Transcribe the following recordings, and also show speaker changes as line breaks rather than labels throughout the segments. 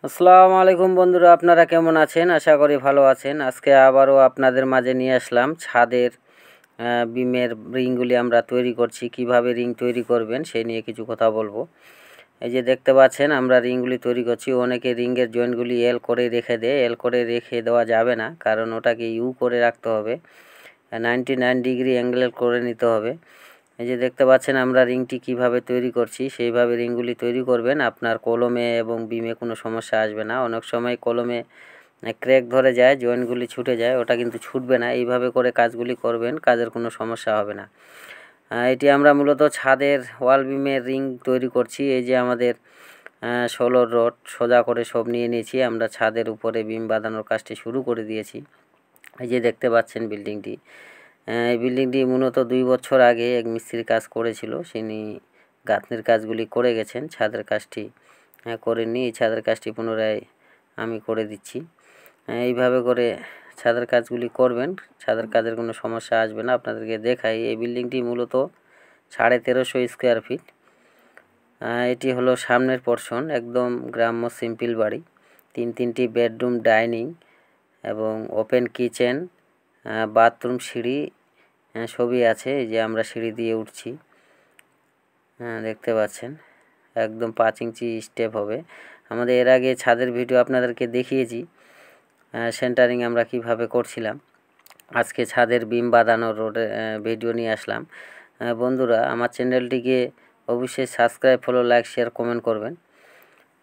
আসসালামু আলাইকুম বন্ধুরা, আপনারা কেমন আছেন? আশা করি ভালো আছেন। আজকে আবারও আপনাদের মাঝে নিয়ে আসলাম ছাদের বিমের রিংগুলি আমরা তৈরি করছি। কিভাবে রিং তৈরি করবেন সেই নিয়ে কিছু কথা বলবো। এই যে দেখতে পাচ্ছেন আমরা রিংগুলি তৈরি করছি। অনেকে রিংয়ের জয়েন্টগুলি এল করে রেখে দেয়। এল করে রেখে দেওয়া যাবে না, কারণ ওটাকে ইউ করে রাখতে হবে, 99 ডিগ্রি অ্যাঙ্গেল করে নিতে হবে। এই যে দেখতে পাচ্ছেন আমরা রিংটি কিভাবে তৈরি করছি, সেইভাবে রিংগুলি তৈরি করবেন। আপনার কলমে এবং বিমে কোনো সমস্যা আসবে না। অনেক সময় কলমে ক্র্যাক ধরে যায়, জয়েন্টগুলি ছুটে যায়, ওটা কিন্তু ছুটবে না। এইভাবে করে কাজগুলি করবেন, কাজের কোনো সমস্যা হবে না। এটি আমরা মূলত ছাদের ওয়াল বিমের রিং তৈরি করছি। এই যে আমাদের 16 রড সোজা করে সব নিয়ে নিয়েছি। আমরা ছাদের উপরে বিম বাঁধানোর কাজটি শুরু করে দিয়েছি। এই যে দেখতে পাচ্ছেন বিল্ডিংটি, এই বিল্ডিংটি মূলত 2 বছর আগে এক মিস্ত্রি কাজ করেছিল। তিনি গাঁথনির কাজগুলি করে গেছেন, ছাদের কাজটি করেননি। এই ছাদের কাজটি পুনরায় আমি করে দিচ্ছি। এইভাবে করে ছাদের কাজগুলি করবেন, ছাদের কাজের কোনো সমস্যা আসবে না। আপনাদেরকে দেখাই, এই বিল্ডিংটি মূলত 1350 স্কোয়ার ফিট। এটি হলো সামনের পোর্শন, একদম গ্রাম্য সিম্পল বাড়ি। তিনটি বেডরুম, ডাইনিং এবং ওপেন কিচেন, বাথরুম, সিঁড়ি সবই আছে। এই যে আমরা সিঁড়ি দিয়ে উঠছি, দেখতে পাচ্ছেন একদম 5 ইঞ্চি স্টেপ হবে। আমাদের এর আগে ছাদের ভিডিও আপনাদেরকে দেখিয়েছি, সেন্টারিং আমরা কিভাবে করছিলাম। আজকে ছাদের বিম বাঁধানোর রোডে ভিডিও নিয়ে আসলাম। বন্ধুরা, আমার চ্যানেলটিকে অবশ্যই subscribe, follow, like, share, comment করবেন।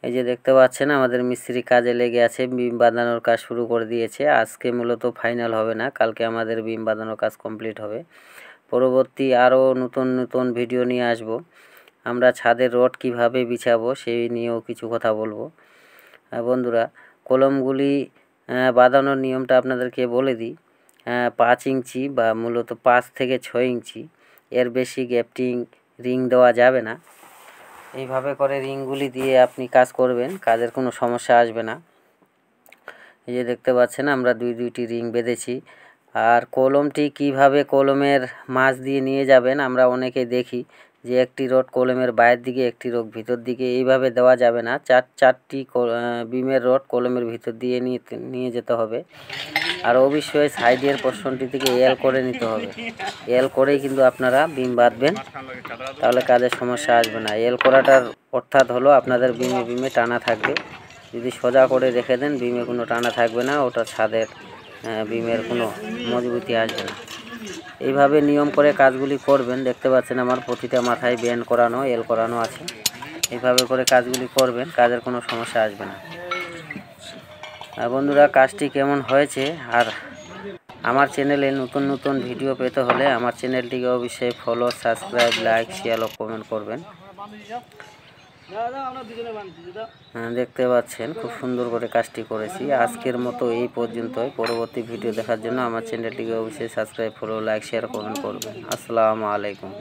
এই যে দেখতে পাচ্ছেন আমাদের মিস্ত্রি কাজে লেগে আছে, বিম বাঁধানোর কাজ শুরু করে দিয়েছে। আজকে মূলত ফাইনাল হবে না, কালকে আমাদের বিম বাঁধানোর কাজ কমপ্লিট হবে। পরবর্তী আরও নতুন ভিডিও নিয়ে আসব। আমরা ছাদের রড কিভাবে বিছাবো সেই নিয়েও কিছু কথা বলবো। বন্ধুরা, কলমগুলি বাঁধানোর নিয়মটা আপনাদেরকে বলে দিই। 5 ইঞ্চি বা মূলত 5 থেকে 6 ইঞ্চি, এর বেশি গ্যাপটিং রিং দেওয়া যাবে না। এইভাবে করে রিংগুলি দিয়ে আপনি কাজ করবেন, কাজের কোনো সমস্যা আসবে না। এই যে দেখতে পাচ্ছেন আমরা দুইটি রিং বেঁধেছি। আর কলমটি কিভাবে কলমের মাঝ দিয়ে নিয়ে যাবেন, আমরা অনেকে দেখি যে একটি রড কলমের বাইরের দিকে, একটি রড ভিতর দিকে, এইভাবে দেওয়া যাবে না। চারটি বিমের রড কলমের ভিতর দিয়ে নিয়ে যেতে হবে। আর অবশ্যই সাইডের পোর্শনটি থেকে এল করে নিতে হবে। এল করেই কিন্তু আপনারা বিম বাঁধবেন, তাহলে কাজের সমস্যা আসবে না। এল করাটার অর্থাৎ হলো আপনাদের বিমে টানা থাকবে। যদি সোজা করে রেখে দেন, বিমে কোনো টানা থাকবে না, ওটা ছাদের বিমের কোনো মজবুতি আসবে না। এইভাবে নিয়ম করে কাজগুলি করবেন। দেখতে পাচ্ছেন আমার প্রতিটা মাথায় ব্যান্ড করানো, এল করানো আছে। এইভাবে করে কাজগুলি করবেন, কাজের কোনো সমস্যা আসবে না। বন্ধুরা, কাজটি কেমন হয়েছে, আর আমার চ্যানেলে নতুন ভিডিও পেতে হলে আমার চ্যানেলটিকে অবশ্যই ফলো, সাবস্ক্রাইব, লাইক, শেয়ার ও কমেন্ট করবেন। দেখতে পাচ্ছেন খুব সুন্দর করে কাজটি করেছি। আজকের মতো এই পর্যন্তই। পরবর্তী ভিডিও দেখার জন্য আমার চ্যানেলটিকে অবশ্যই subscribe, follow, like, share, comment করবেন। আসসালামু আলাইকুম।